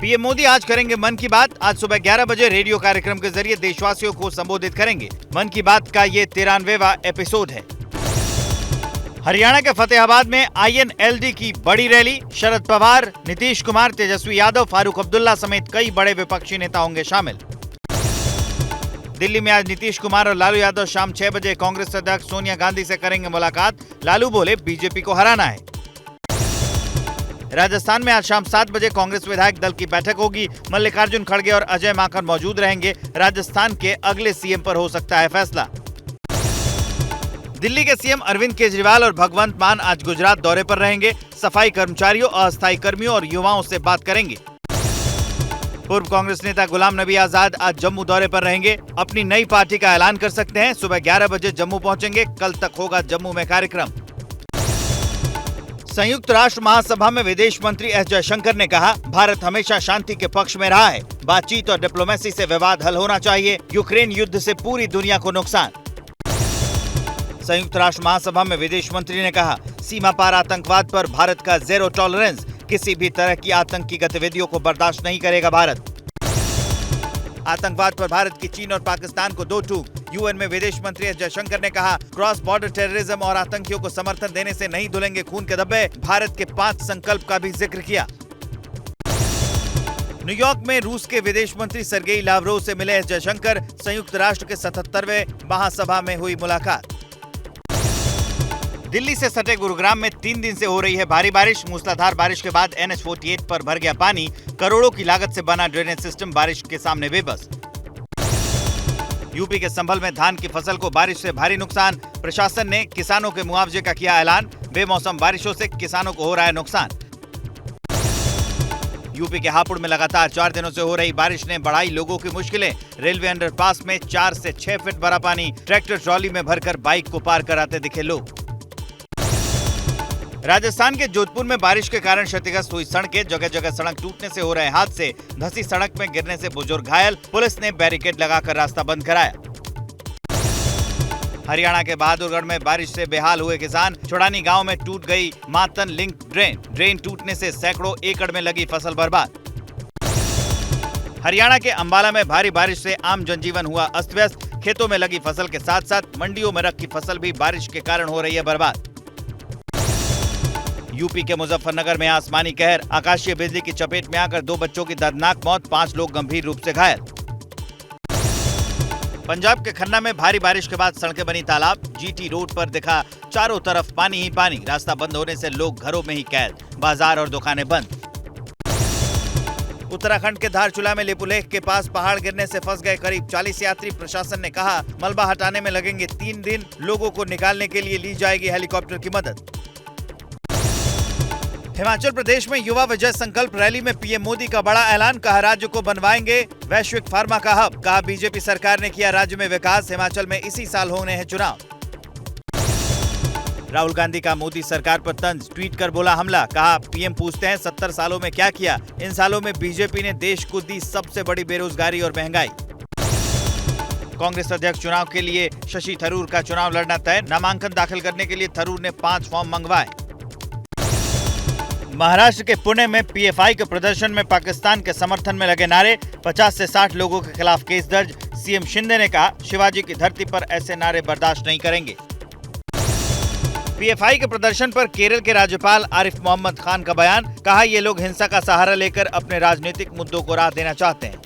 PM Modi आज करेंगे मन की बात। आज सुबह 11 बजे रेडियो कार्यक्रम के जरिए देशवासियों को संबोधित करेंगे। मन की बात का ये 93वां एपिसोड है। हरियाणा के फतेहाबाद में INLD की बड़ी रैली। शरद पवार, नीतीश कुमार, तेजस्वी यादव, फारूक अब्दुल्ला समेत कई बड़े विपक्षी नेता होंगे शामिल। दिल्ली में आज नीतीश कुमार और लालू यादव शाम 6 बजे कांग्रेस अध्यक्ष सोनिया गांधी से करेंगे मुलाकात। लालू बोले, बीजेपी को हराना है। राजस्थान में आज शाम 7 बजे कांग्रेस विधायक दल की बैठक होगी। मल्लिकार्जुन खड़गे और अजय माकन मौजूद रहेंगे। राजस्थान के अगले सीएम पर हो सकता है फैसला। दिल्ली के सीएम अरविंद केजरीवाल और भगवंत मान आज गुजरात दौरे पर रहेंगे। सफाई कर्मचारियों, अस्थायी कर्मियों और युवाओं से बात करेंगे। पूर्व कांग्रेस नेता गुलाम नबी आजाद आज जम्मू दौरे पर रहेंगे। अपनी नई पार्टी का ऐलान कर सकते हैं। सुबह 11 बजे जम्मू पहुंचेंगे। कल तक होगा जम्मू में कार्यक्रम। संयुक्त राष्ट्र महासभा में विदेश मंत्री एस जयशंकर ने कहा, भारत हमेशा शांति के पक्ष में रहा है। बातचीत और डिप्लोमेसी से विवाद हल होना चाहिए। यूक्रेन युद्ध से पूरी दुनिया को नुकसान। संयुक्त राष्ट्र महासभा में विदेश मंत्री ने कहा, सीमा पार आतंकवाद पर भारत का ज़ेरो टॉलरेंस। किसी भी तरह की आतंकी गतिविधियों को बर्दाश्त नहीं करेगा भारत। आतंकवाद पर भारत की चीन और पाकिस्तान को दो टूक। यूएन में विदेश मंत्री एस जयशंकर ने कहा, क्रॉस बॉर्डर टेररिज्म और आतंकियों को समर्थन देने से नहीं धुलेंगे खून के धब्बे। भारत के 5 संकल्प का भी जिक्र किया। न्यूयॉर्क में रूस के विदेश मंत्री सर्गेई लावरोव से मिले एस जयशंकर। संयुक्त राष्ट्र के 77वें महासभा में हुई मुलाकात। दिल्ली से सटे गुरुग्राम में 3 दिन से हो रही है भारी बारिश। मूसलाधार बारिश के बाद NH-48 पर भर गया पानी। करोड़ों की लागत से बना ड्रेनेज सिस्टम बारिश के सामने बेबस। यूपी के संभल में धान की फसल को बारिश से भारी नुकसान। प्रशासन ने किसानों के मुआवजे का किया ऐलान। बेमौसम बारिशों से किसानों को हो रहा है नुकसान। यूपी के हापुड़ में लगातार 4 दिनों से हो रही बारिश ने बढ़ाई लोगों की मुश्किलें। रेलवे अंडरपास में 4 से 6 फीट भरा पानी। ट्रैक्टर ट्रॉली में भरकर बाइक को पार कराते दिखे लोग। राजस्थान के जोधपुर में बारिश के कारण क्षतिग्रस्त हुई सड़कें। जगह जगह सड़क टूटने से हो रहे हादसे। धंसी सड़क में गिरने से बुजुर्ग घायल। पुलिस ने बैरिकेड लगाकर रास्ता बंद कराया। हरियाणा के बहादुरगढ़ में बारिश से बेहाल हुए किसान। चुड़ानी गांव में टूट गई मातन लिंक ड्रेन टूटने से सैकड़ों एकड़ में लगी फसल बर्बाद। हरियाणा के अंबाला में भारी बारिश से आम जनजीवन हुआ अस्त व्यस्त। खेतों में लगी फसल के साथ साथ मंडियों में रखी फसल भी बारिश के कारण हो रही है बर्बाद। यूपी के मुजफ्फरनगर में आसमानी कहर। आकाशीय बिजली की चपेट में आकर 2 बच्चों की दर्दनाक मौत। 5 लोग गंभीर रूप से घायल। पंजाब के खन्ना में भारी बारिश के बाद सड़कें बनी तालाब। GT रोड पर दिखा चारों तरफ पानी ही पानी। रास्ता बंद होने से लोग घरों में ही कैद। बाजार और दुकानें बंद। उत्तराखंड के धारचूला में लिपुलेख के पास पहाड़ गिरने से फंस गए करीब 40 यात्री। प्रशासन ने कहा, मलबा हटाने में लगेंगे 3 दिन। लोगों को निकालने के लिए ली जाएगी हेलीकॉप्टर की मदद। हिमाचल प्रदेश में युवा विजय संकल्प रैली में पीएम मोदी का बड़ा ऐलान। कहा, राज्य को बनवाएंगे वैश्विक फार्मा का हब। कहा, बीजेपी सरकार ने किया राज्य में विकास। हिमाचल में इसी साल होने हैं चुनाव। राहुल गांधी का मोदी सरकार पर तंज। ट्वीट कर बोला हमला। कहा, पीएम पूछते हैं 70 सालों में क्या किया। इन सालों में बीजेपी ने देश को दी सबसे बड़ी बेरोजगारी और महंगाई। कांग्रेस अध्यक्ष चुनाव के लिए शशि थरूर का चुनाव लड़ना तय। नामांकन दाखिल करने के लिए थरूर ने 5 फॉर्म मंगवाए। महाराष्ट्र के पुणे में PFI के प्रदर्शन में पाकिस्तान के समर्थन में लगे नारे। 50 से 60 लोगों के खिलाफ केस दर्ज। सीएम शिंदे ने कहा, शिवाजी की धरती पर ऐसे नारे बर्दाश्त नहीं करेंगे। PFI के प्रदर्शन पर केरल के राज्यपाल आरिफ मोहम्मद खान का बयान। कहा, ये लोग हिंसा का सहारा लेकर अपने राजनीतिक मुद्दों को राह देना चाहते हैं।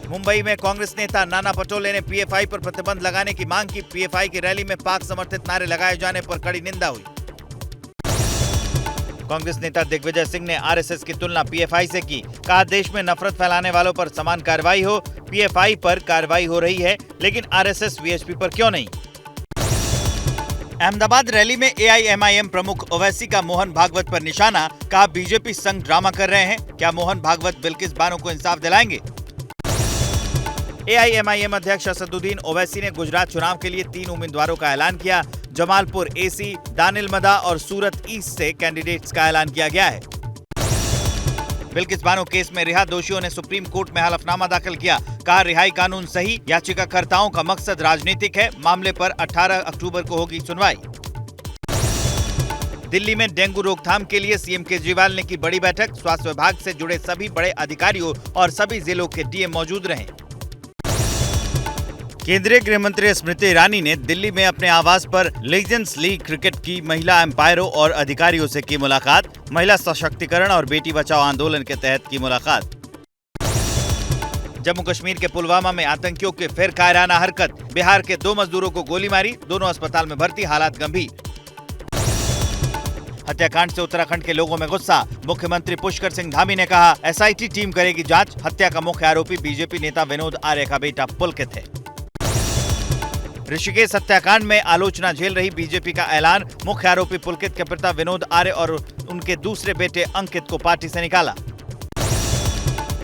मुंबई में कांग्रेस नेता नाना पटोले ने PFI पर प्रतिबंध लगाने की मांग की। PFI की रैली में पाक समर्थित नारे लगाए जाने पर कड़ी निंदा हुई। कांग्रेस नेता दिग्विजय सिंह ने RSS की तुलना PFI से की। कहा, देश में नफरत फैलाने वालों पर समान कार्रवाई हो। PFI पर कार्रवाई हो रही है, लेकिन RSS VHP पर क्यों नहीं। अहमदाबाद रैली में AIMIM प्रमुख ओवैसी का मोहन भागवत पर निशाना। कहा, बीजेपी संग ड्रामा कर रहे हैं। क्या मोहन भागवत बिल्किस बानो को इंसाफ दिलाएंगे। AIMIM अध्यक्ष असदुद्दीन ओवैसी ने गुजरात चुनाव के लिए 3 उम्मीदवारों का ऐलान किया। जमालपुर AC, दानिल मदा और सूरत ईस्ट से कैंडिडेट्स का ऐलान किया गया है। बिल्किस बानो केस में रिहा दोषियों ने सुप्रीम कोर्ट में हलफनामा दाखिल किया। कहा, रिहाई कानून सही। याचिकाकर्ताओं का मकसद राजनीतिक है। मामले पर 18 अक्टूबर को होगी सुनवाई। दिल्ली में डेंगू रोकथाम के लिए सीएम केजरीवाल ने की बड़ी बैठक। स्वास्थ्य विभाग से जुड़े सभी बड़े अधिकारियों और सभी जिलों के डीएम मौजूद रहे। केंद्रीय गृह मंत्री स्मृति ईरानी ने दिल्ली में अपने आवास पर लीजेंड्स लीग क्रिकेट की महिला एम्पायरों और अधिकारियों से की मुलाकात। महिला सशक्तिकरण और बेटी बचाओ आंदोलन के तहत की मुलाकात। जम्मू कश्मीर के पुलवामा में आतंकियों की फिर कायराना हरकत। बिहार के 2 मजदूरों को गोली मारी, दोनों अस्पताल में भर्ती, हालात गंभीर। हत्याकांड से उत्तराखंड के लोगों में गुस्सा। मुख्यमंत्री पुष्कर सिंह धामी ने कहा, एसआईटी टीम करेगी जांच। हत्या का मुख्य आरोपी बीजेपी नेता विनोद आर्य का बेटा पुलकित है। ऋषिकेश हत्याकांड में आलोचना झेल रही बीजेपी का ऐलान। मुख्य आरोपी पुलकित के पिता विनोद आर्य और उनके दूसरे बेटे अंकित को पार्टी से निकाला।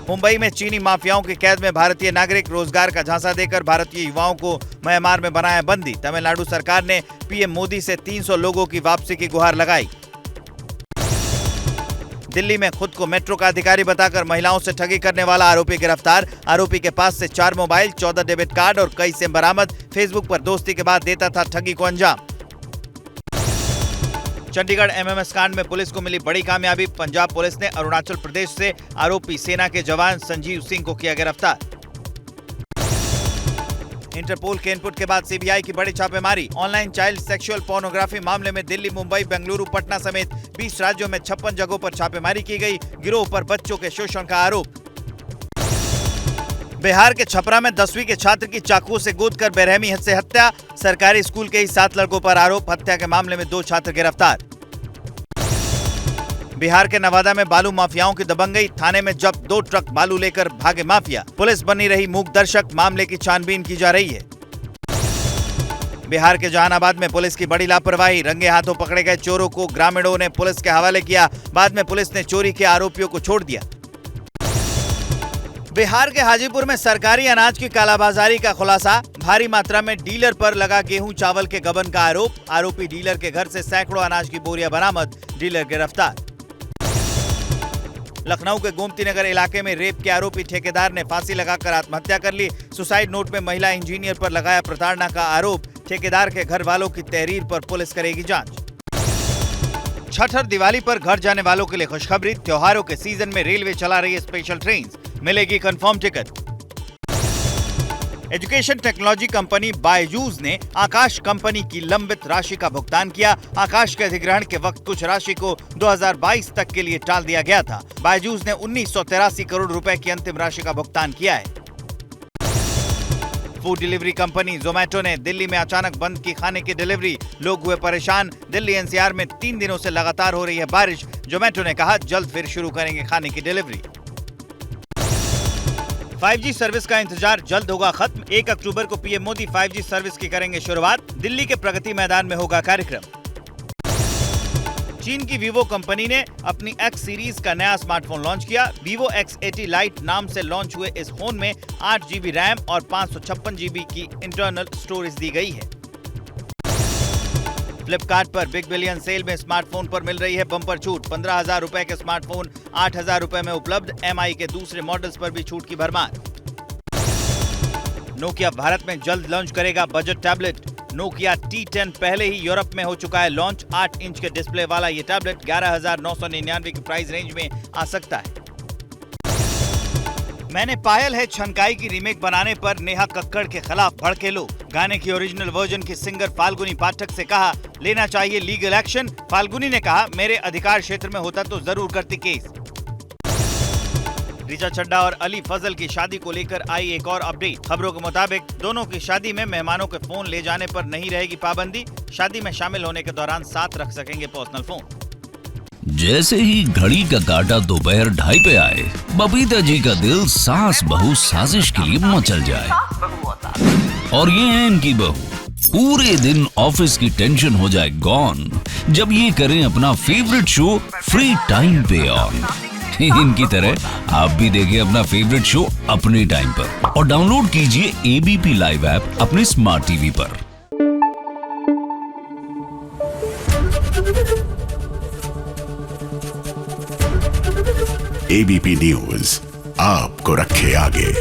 मुंबई में चीनी माफियाओं की कैद में भारतीय नागरिक। रोजगार का झांसा देकर भारतीय युवाओं को म्यांमार में बनाया बंदी। तमिलनाडु सरकार ने पीएम मोदी से 300 लोगों की वापसी की गुहार लगाई। दिल्ली में खुद को मेट्रो का अधिकारी बताकर महिलाओं से ठगी करने वाला आरोपी गिरफ्तार। आरोपी के पास से 4 मोबाइल, 14 डेबिट कार्ड और कई सिम बरामद। फेसबुक पर दोस्ती के बाद देता था ठगी को अंजाम। चंडीगढ़ एमएमएस कांड में पुलिस को मिली बड़ी कामयाबी। पंजाब पुलिस ने अरुणाचल प्रदेश से आरोपी सेना के जवान संजीव सिंह को किया गिरफ्तार। इंटरपोल के इनपुट के बाद सीबीआई की बड़ी छापेमारी। ऑनलाइन चाइल्ड सेक्सुअल पोर्नोग्राफी मामले में दिल्ली, मुंबई, बेंगलुरु, पटना समेत 20 राज्यों में 56 जगहों पर छापेमारी की गई। गिरोह पर बच्चों के शोषण का आरोप। बिहार के छपरा में 10वीं के छात्र की चाकू से गोदकर बेरहमी से हत्या। सरकारी स्कूल के ही 7 लड़कों पर आरोप। हत्या के मामले में 2 छात्र गिरफ्तार। बिहार के नवादा में बालू माफियाओं की दबंगई। थाने में जब्त 2 ट्रक बालू लेकर भागे माफिया। पुलिस बनी रही मूक दर्शक। मामले की छानबीन की जा रही है। बिहार के जहानाबाद में पुलिस की बड़ी लापरवाही। रंगे हाथों पकड़े गए चोरों को ग्रामीणों ने पुलिस के हवाले किया। बाद में पुलिस ने चोरी के आरोपियों को छोड़ दिया। बिहार के हाजीपुर में सरकारी अनाज की कालाबाजारी का खुलासा। भारी मात्रा में डीलर पर लगा गेहूं चावल के गबन का आरोप। आरोपी डीलर के घर से सैकड़ों अनाज की बोरियां बरामद। डीलर गिरफ्तार। लखनऊ के गोमती नगर इलाके में रेप के आरोपी ठेकेदार ने फांसी लगाकर आत्महत्या कर ली। सुसाइड नोट में महिला इंजीनियर पर लगाया प्रताड़ना का आरोप। ठेकेदार के घर वालों की तहरीर पर पुलिस करेगी जांच। छठ और दिवाली पर घर जाने वालों के लिए खुशखबरी। त्योहारों के सीजन में रेलवे चला रही है स्पेशल ट्रेन। मिलेगी confirm ticket. Education technology company Byju's ने आकाश कंपनी की लंबित राशि का भुगतान किया। आकाश के अधिग्रहण के वक्त कुछ राशि को 2022 तक के लिए टाल दिया गया था। बायजूस ने 1983 करोड़ रुपए की अंतिम राशि का भुगतान किया है। फूड डिलीवरी कंपनी जोमैटो ने दिल्ली में अचानक बंद की खाने की डिलीवरी। लोग हुए परेशान। दिल्ली एनसीआर में 3 दिनों से लगातार हो रही है बारिश। जोमैटो ने कहा, जल्द फिर शुरू करेंगे खाने की डिलीवरी। 5G सर्विस का इंतजार जल्द होगा खत्म। 1 अक्टूबर को पीएम मोदी 5G सर्विस की करेंगे शुरुआत। दिल्ली के प्रगति मैदान में होगा कार्यक्रम। चीन की वीवो कंपनी ने अपनी X सीरीज का नया स्मार्टफोन लॉन्च किया। वीवो X80 लाइट नाम से लॉन्च हुए इस फोन में 8 GB रैम और 556 GB की इंटरनल स्टोरेज दी गई है। फ्लिपकार्ट पर बिग बिलियन सेल में स्मार्टफोन पर मिल रही है बम्पर छूट। 15,000 रुपए के स्मार्टफोन 8,000 रुपए में उपलब्ध। MI के दूसरे मॉडल्स पर भी छूट की भरमार। नोकिया भारत में जल्द लॉन्च करेगा बजट टैबलेट। नोकिया T10 पहले ही यूरोप में हो चुका है लॉन्च। 8 इंच के डिस्प्ले वाला ये टैबलेट 11,999 की प्राइस रेंज में आ सकता है। मैंने पायल है छनकाई की रीमेक बनाने पर नेहा कक्कड़ के खिलाफ भड़के लोग। गाने की ओरिजिनल वर्जन की सिंगर फाल्गुनी पाठक से कहा, लेना चाहिए लीगल एक्शन। फाल्गुनी ने कहा, मेरे अधिकार क्षेत्र में होता तो जरूर करती केस। ऋचा चड्ढा और अली फजल की शादी को लेकर आई एक और अपडेट। खबरों के मुताबिक दोनों की शादी में मेहमानों के फोन ले जाने पर नहीं रहेगी पाबंदी। शादी में शामिल होने के दौरान साथ रख सकेंगे पर्सनल फोन। जैसे ही घड़ी का काटा दोपहर 2:30 पे आए, बबीता जी का दिल सास बहू साजिश के लिए मचल जाए। और ये है इनकी बहू, पूरे दिन ऑफिस की टेंशन हो जाए गॉन जब ये करें अपना फेवरेट शो फ्री टाइम पे ऑन। इनकी तरह आप भी देखिए अपना फेवरेट शो अपने टाइम पर और डाउनलोड कीजिए ABP लाइव ऐप अपने स्मार्ट टीवी पर। ABP न्यूज आपको रखे आगे।